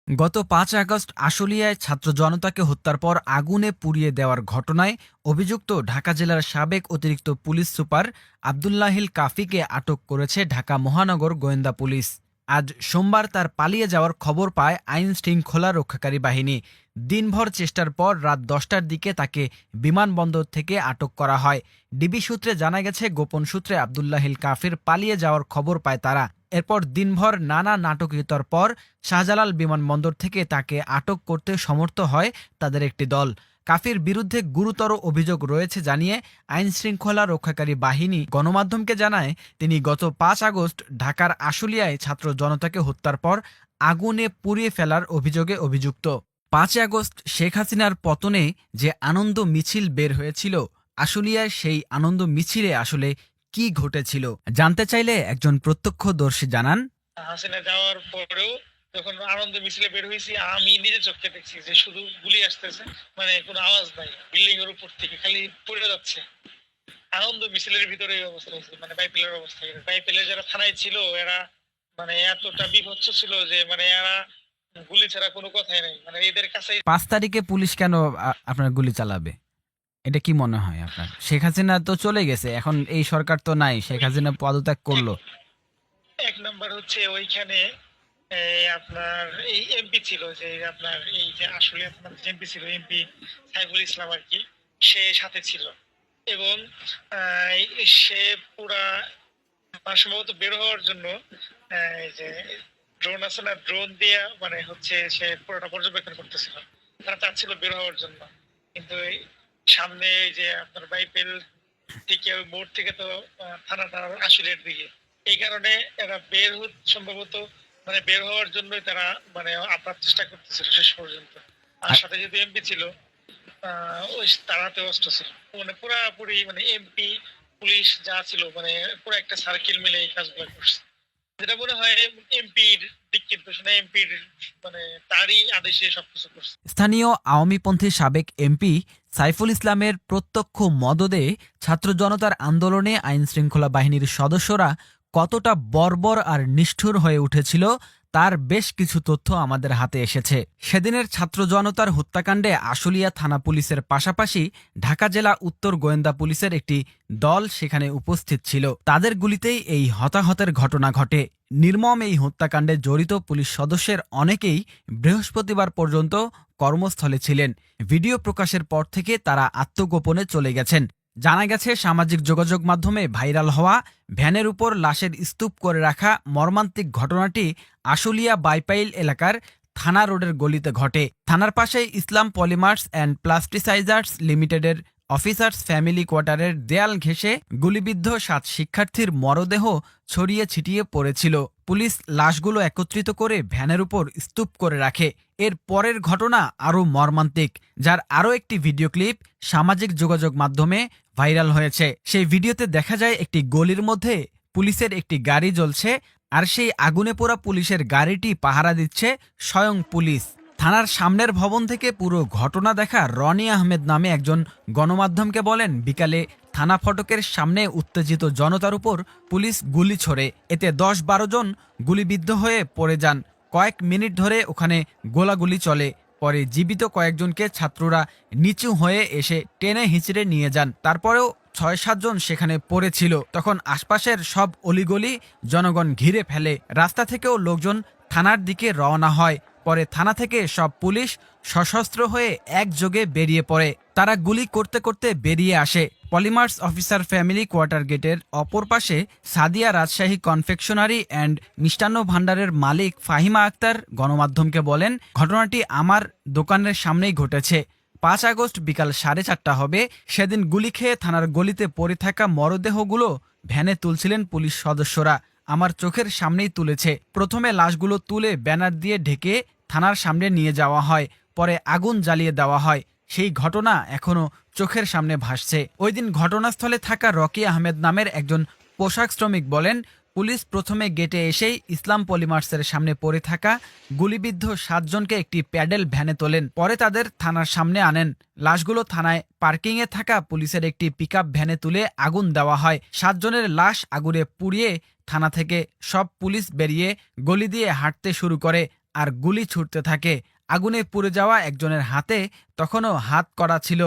গত ৫ আগস্ট আশুলিয়ায় ছাত্র জনতাকে হত্যার পর আগুনে পুড়িয়ে দেওয়ার ঘটনায় অভিযুক্ত ঢাকা জেলার সাবেক অতিরিক্ত পুলিশ সুপার আবদুল্লাহিল কাফিকে আটক করেছে ঢাকা মহানগর গোয়েন্দা পুলিশ। আজ সোমবার তার পালিয়ে যাওয়ার খবর পায় আইন শৃঙ্খলা রক্ষাকারী বাহিনী। দিনভর চেষ্টার পর রাত ১০টার দিকে তাকে বিমানবন্দর থেকে আটক করা হয়। ডিবি সূত্রে জানা গেছে, গোপন সূত্রে আবদুল্লাহিল কাফির পালিয়ে যাওয়ার খবর পায় তারা। এরপর দিনভর নানা নাটকীয়তার পর শাহজালাল বিমানবন্দর থেকে তাকে আটক করতে সমর্থ হয় তাদের একটি দল। কাফির বিরুদ্ধে গুরুতর অভিযোগ রয়েছে জানিয়ে আইন শৃঙ্খলা রক্ষাকারী বাহিনী গণমাধ্যমকে জানায়, তিনি গত ৫ আগস্ট ঢাকার আশুলিয়ায় ছাত্র জনতাকে হত্যার পর আগুনে পুড়িয়ে ফেলার অভিযোগে অভিযুক্ত। ৫ আগস্ট শেখ হাসিনার পতনে যে আনন্দ মিছিল বের হয়েছিল, আশুলিয়ায় সেই আনন্দ মিছিলে আসলে কি ঘটেছিল জানতে চাইলে একজন প্রত্যক্ষদর্শী জানান, হাসিনা যাওয়ার পরেও যখন আনন্দ মিছিলে বের হয়েছি, আমি নিজে চোখে দেখছি যে শুধু গুলি আসতেছে, মানে কোনো আওয়াজ নাই, বিল্ডিং এর উপর থেকে খালি পড়ে যাচ্ছে। আনন্দ মিছিলের ভিতরে এই অবস্থা হয়েছে, মানে বাইপেলের অবস্থা। বাইপেলের যারা থানায় ছিল এরা মানে এতটা বিভৎস ছিল যে মানে এরা গুলি ছাড়া কোনো কথাই নাই, মানে এদের কাছে। ৫ তারিখে পুলিশ কেন আপনার গুলি চালাবে? এটা কি মনে হয় আপনার? শেখ হাসিনা তো চলে গেছে, এখন এই সরকার তো নাই, শেখ হাসিনা পদত্যাগ করলো। এক নাম্বার হচ্ছে ওইখানে আপনার এই এমপি ছিল, যে আপনার এই যে আসলে আপনার এমপি ছিল, এমপি সাইফুল ইসলাম আর কি, সে সাথে ছিল। এবং সে পুরা সম্ভবত বের হওয়ার জন্য এই যে ড্রোন আছে না, ড্রোন দিয়ে মানে হচ্ছে সে পুরোটা পর্যবেক্ষণ করতেছিল। তারা চাচ্ছিল বের হওয়ার জন্য, কিন্তু সামনে এই যে আপনার বাইপেল থেকে ওই মোড় থেকে তো থানাটা আশুলিয়ার দিকে, এই কারণে এরা সম্ভবত মানে বের হওয়ার জন্যই তারা মানে আপ্রাণ চেষ্টা করতেছিল শেষ পর্যন্ত। আর সাথে যেহেতু এমপি ছিল, ওই তারাতে অস্ত্র ছিল, মানে পুরাপুরি মানে এমপি পুলিশ যা ছিল মানে পুরো একটা সার্কেল মিলে এই কাজগুলো করছে। যেটা মনে হয় এমপির দিক, কিন্তু সেটা এমপির মানে তারই আদেশে সবকিছু করছে। স্থানীয় আওয়ামীপন্থী সাবেক এমপি সাইফুল ইসলামের প্রত্যক্ষ মদদে ছাত্র জনতার আন্দোলনে আইন শৃঙ্খলা বাহিনীর সদস্যরা কতটা বর্বর আর নিষ্ঠুর হয়ে উঠেছিল তার বেশ কিছু তথ্য আমাদের হাতে এসেছে। সেদিনের ছাত্র জনতার হত্যাকাণ্ডে আশুলিয়া থানা পুলিশের পাশাপাশি ঢাকা জেলা উত্তর গোয়েন্দা পুলিশের একটি দল সেখানে উপস্থিত ছিল। তাদের গুলিতেই এই হতাহতের ঘটনা ঘটে। নির্মম এই হত্যাকাণ্ডে জড়িত পুলিশ সদস্যের অনেকেই বৃহস্পতিবার পর্যন্ত কর্মস্থলে ছিলেন। ভিডিও প্রকাশের পর থেকে তারা আত্মগোপনে চলে গেছেন। জানা গেছে, সামাজিক যোগাযোগ মাধ্যমে ভাইরাল হওয়া ভ্যানের উপর লাশের স্তূপ করে রাখা মর্মান্তিক ঘটনাটি আশুলিয়া বাইপাইল এলাকার থানা রোডের গলিতে ঘটে। থানার পাশেই ইসলাম পলিমার্স অ্যান্ড প্লাস্টিসাইজার্স লিমিটেডের অফিসার্স ফ্যামিলি কোয়ার্টারের দেয়াল ঘেঁষে গুলিবিদ্ধ ৭ শিক্ষার্থীর মরদেহ ছড়িয়ে ছিটিয়ে পড়েছিল। পুলিশ লাশগুলো একত্রিত করে ভ্যানের উপর স্তূপ করে রাখে। এর পরের ঘটনা আরও মর্মান্তিক, যার আরও একটি ভিডিও ক্লিপ সামাজিক যোগাযোগ মাধ্যমে ভাইরাল হয়েছে। সেই ভিডিওতে দেখা যায় একটি গলির মধ্যে পুলিশের একটি গাড়ি জ্বলছে, আর সেই আগুনে পোড়া পুলিশের গাড়িটি পাহারা দিচ্ছে স্বয়ং পুলিশ। থানার সামনের ভবন থেকে পুরো ঘটনা দেখা রনি আহমেদ নামে একজন গণমাধ্যমকে বলেন, বিকালে থানা ফটকের সামনে উত্তেজিত জনতার উপর পুলিশ গুলি ছোড়ে, এতে ১০-১২ জন গুলিবিদ্ধ হয়ে পড়ে যান। কয়েক মিনিট ধরে ওখানে গোলাগুলি চলে। পরে জীবিত কয়েকজনকে ছাত্ররা নিচু হয়ে এসে টেনে হিঁচড়ে নিয়ে যান। তারপরেও ৬-৭ জন সেখানে পড়েছিল। তখন আশপাশের সব অলিগলি জনগণ ঘিরে ফেলে। রাস্তা থেকেও লোকজন থানার দিকে রওনা হয়। পরে থানা থেকে সব পুলিশ সশস্ত্র হয়ে একযোগে বেরিয়ে পড়ে। তারা গুলি করতে করতে বেরিয়ে আসে। পলিমার্স অফিসার ফ্যামিলি কোয়ার্টার গেটের অপর পাশে সাদিয়া রাজশাহী কনফেকশনারি অ্যান্ড মিষ্টান্ন ভাণ্ডারের মালিক ফাহিমা আক্তার গণমাধ্যমকে বলেন, ঘটনাটি আমার দোকানের সামনেই ঘটেছে। ৫ আগস্ট বিকাল ৪:৩০ হবে। সেদিন গুলি খেয়ে থানার গলিতে পড়ে থাকা মরদেহগুলো ভ্যানে তুলছিলেন পুলিশ সদস্যরা। আমার চোখের সামনেই তুলেছে। প্রথমে লাশগুলো তুলে ব্যানার দিয়ে ঢেকে থানার সামনে নিয়ে যাওয়া হয়, পরে আগুন জ্বালিয়ে দেওয়া হয়। সেই ঘটনা এখনো চোখের সামনে ভাসছে। ওই দিন ঘটনাস্থলে থাকা রকি আহমেদ নামের একজন পোশাক শ্রমিক বলেন, পুলিশ প্রথমে গেটে এসেই ইসলাম পলিমার্সের সামনে পড়ে থাকা গুলিবিদ্ধ ৭ জনকে একটি প্যাডেল ভ্যানে তোলেন, পরে তাদের থানার সামনে আনেন। লাশগুলো থানায় পার্কিংয়ে থাকা পুলিশের একটি পিকআপ ভ্যানে তুলে আগুন দেওয়া হয়। ৭ জনের লাশ আগুনে পুড়িয়ে থানা থেকে সব পুলিশ বেরিয়ে গলি দিয়ে হাঁটতে শুরু করে। আর গুলি ছুটতে থাকে। আগুনে পুড়ে যাওয়া একজনের হাতে তখনও হাত করা ছিল।